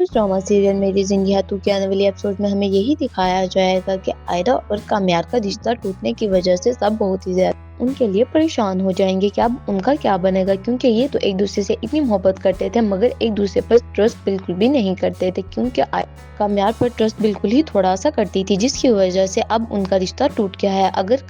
Latest drama serial मेरी जिंदगी है तू के आने वाली एपिसोड में हमें यही दिखाया जाएगा कि आयरा और कामयार का रिश्ता टूटने की वजह से सब बहुत ही ज्यादा उनके लिए परेशान हो जाएंगे कि अब उनका क्या बनेगा, क्योंकि ये तो एक दूसरे से इतनी मोहब्बत करते थे मगर एक दूसरे पर ट्रस्ट बिल्कुल भी नहीं करते थे, क्योंकि कामयार पर ट्रस्ट बिल्कुल ही थोड़ा सा करती थी, जिसकी वजह से अब उनका रिश्ता टूट गया है। अगर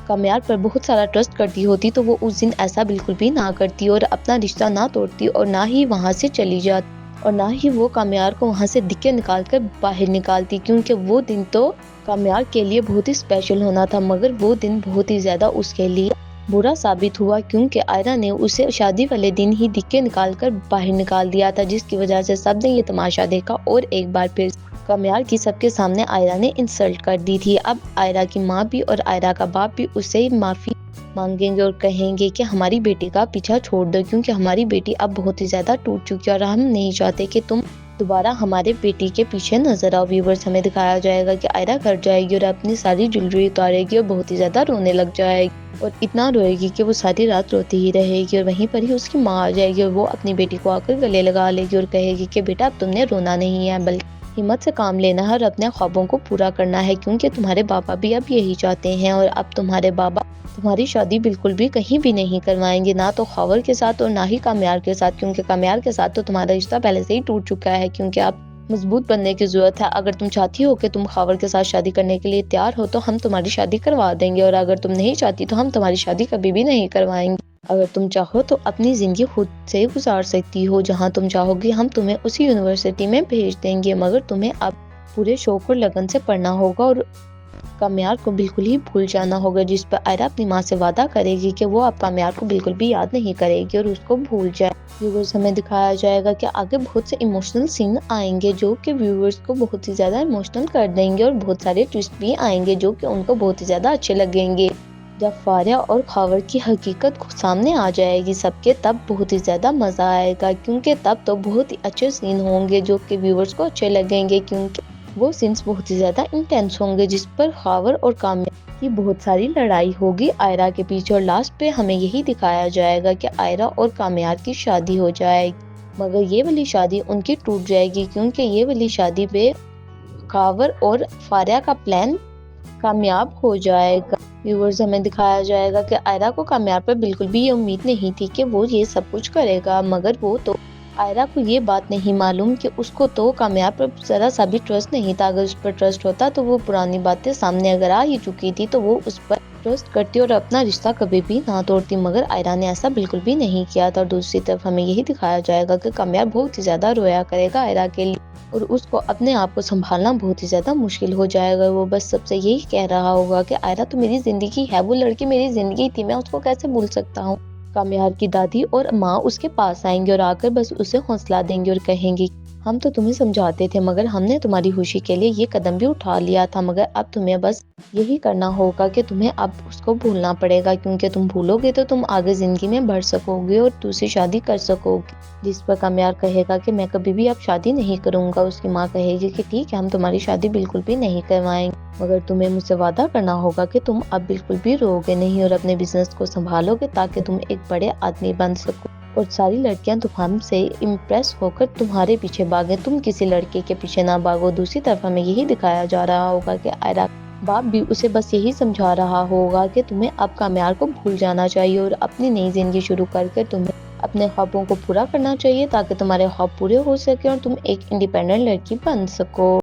कामयार पर बहुत सारा ट्रस्ट करती होती तो वो उस दिन ऐसा बिल्कुल भी ना करती और अपना रिश्ता ना तोड़ती और ना ही वहाँ से चली जाती और ना ही वो कामयार को वहाँ से दिक्कत निकाल कर बाहर निकालती, क्योंकि वो दिन तो कामयार के लिए बहुत ही स्पेशल होना था मगर वो दिन बहुत ही ज्यादा उसके लिए बुरा साबित हुआ, क्योंकि आयरा ने उसे शादी वाले दिन ही दिक्कत निकाल कर बाहर निकाल दिया था, जिसकी वजह से सब ने ये तमाशा देखा और एक बार फिर कामयार की सबके सामने आयरा ने इंसल्ट कर दी थी। अब आयरा की माँ भी और आयरा का बाप भी उससे माफी मांगेंगे और कहेंगे कि हमारी बेटी का पीछा छोड़ दो, क्योंकि हमारी बेटी अब बहुत ही ज्यादा टूट चुकी है और हम नहीं चाहते कि तुम दोबारा हमारे बेटी के पीछे नजर आओ। व्यूवर्स, हमें दिखाया जाएगा कि आयरा घर जाएगी और अपनी सारी ज्वेलरी उतारेगी और बहुत ही ज्यादा रोने लग जाएगी और इतना रोएगी कि वो सारी रात रोती ही रहेगी और वहीं पर ही उसकी माँ आ जाएगी और वो अपनी बेटी को आकर गले लगा लेगी और कहेगी कि बेटा अब तुमने रोना नहीं है बल्कि हिम्मत से काम लेना है और अपने ख्वाबों को पूरा करना है, क्योंकि तुम्हारे पापा भी अब यही चाहते हैं और अब तुम्हारे बाबा तुम्हारी शादी बिल्कुल भी कहीं भी नहीं करवाएंगे, ना तो खबर के साथ और ना ही कामयार के साथ, क्योंकि कामयार के साथ तो तुम्हारा रिश्ता पहले से ही टूट चुका है। क्योंकि आप मजबूत बनने की जरूरत है। अगर तुम चाहती हो कि तुम खबर के साथ शादी करने के लिए तैयार हो तो हम तुम्हारी शादी करवा देंगे और अगर तुम नहीं चाहती तो हम तुम्हारी शादी कभी भी नहीं करवाएंगे। अगर तुम चाहो तो अपनी जिंदगी खुद से गुजार सकती हो, जहाँ तुम चाहोगी हम तुम्हें उसी यूनिवर्सिटी में भेज देंगे, मगर तुम्हें अब पूरे शौक और लगन से पढ़ना होगा और कामयार को बिल्कुल ही भूल जाना होगा, जिस पर आयरा अपनी माँ से वादा करेगी कि वो अब कामयार को बिल्कुल भी याद नहीं करेगी और उसको भूल जाए। व्यूवर्स, हमें दिखाया जाएगा कि आगे बहुत से इमोशनल सीन आएंगे जो कि व्यूवर्स को बहुत ही ज्यादा इमोशनल कर देंगे और बहुत सारे ट्विस्ट भी आएंगे जो कि उनको बहुत ही ज्यादा अच्छे लगेंगे। जब फारिया और खावर की हकीकत सामने आ जाएगी सबके, तब बहुत ही ज्यादा मजा आएगा, क्योंकि तब तो बहुत ही अच्छे सीन होंगे जो कि व्यूवर्स को अच्छे लगेंगे, क्योंकि वो सीन्स बहुत ही ज्यादा इंटेंस होंगे जिस पर खावर और कामयार की बहुत सारी लड़ाई होगी आयरा के पीछे और लास्ट पे हमें यही दिखाया जाएगा कि आयरा और कामयार की शादी हो जाएगी, मगर ये वाली शादी उनकी टूट जाएगी, क्योंकि ये वाली शादी पे खावर और फारिया का प्लान कामयाब हो जाएगा। व्यूवर्स, हमें दिखाया जाएगा कि आयरा को कामयार पर बिल्कुल भी ये उम्मीद नहीं थी कि वो ये सब कुछ करेगा, मगर वो तो आयरा को ये बात नहीं मालूम कि उसको तो कामयार पर जरा सा भी ट्रस्ट नहीं था। अगर उस पर ट्रस्ट होता तो वो पुरानी बातें सामने अगर आ ही चुकी थी तो वो उस पर ट्रस्ट करती और अपना रिश्ता कभी भी ना तोड़ती, मगर आयरा ने ऐसा बिल्कुल भी नहीं किया था। और दूसरी तरफ हमें यही दिखाया जाएगा कि कामयार बहुत ही ज्यादा रोया करेगा आयरा के लिए और उसको अपने आप को संभालना बहुत ही ज्यादा मुश्किल हो जाएगा। वो बस सबसे यही कह रहा होगा कि आयरा तो मेरी जिंदगी है, वो लड़की मेरी जिंदगी थी, मैं उसको कैसे भूल सकता हूँ। कामयार की दादी और माँ उसके पास आएंगे और आकर बस उसे हौसला देंगे और कहेंगे हम तो तुम्हें समझाते थे मगर हमने तुम्हारी खुशी के लिए ये कदम भी उठा लिया था, मगर अब तुम्हें बस यही करना होगा कि तुम्हें अब उसको भूलना पड़ेगा, क्योंकि तुम भूलोगे तो तुम आगे जिंदगी में बढ़ सकोगे और दूसरी शादी कर सकोगे। जिस पर कामयार कहेगा कि मैं कभी भी अब शादी नहीं करूंगा। उसकी माँ कहेगी कि ठीक है, हम तुम्हारी शादी बिल्कुल भी नहीं करवाएंगे, मगर तुम्हें मुझसे वादा करना होगा कि तुम अब बिल्कुल भी रोओगे नहीं और अपने बिजनेस को संभालोगे ताकि तुम एक बड़े आदमी बन सको और सारी लड़कियां तुम से इम्प्रेस होकर तुम्हारे पीछे भागे, तुम किसी लड़के के पीछे ना भागो। दूसरी तरफ हमें यही दिखाया जा रहा होगा कि आयरा बाप भी उसे बस यही समझा रहा होगा कि तुम्हें अब कामयार को भूल जाना चाहिए और अपनी नई जिंदगी शुरू करके तुम्हें अपने ख्वाबों को पूरा करना चाहिए ताकि तुम्हारे ख्वाब पूरे हो सके और तुम एक इंडिपेंडेंट लड़की बन सको।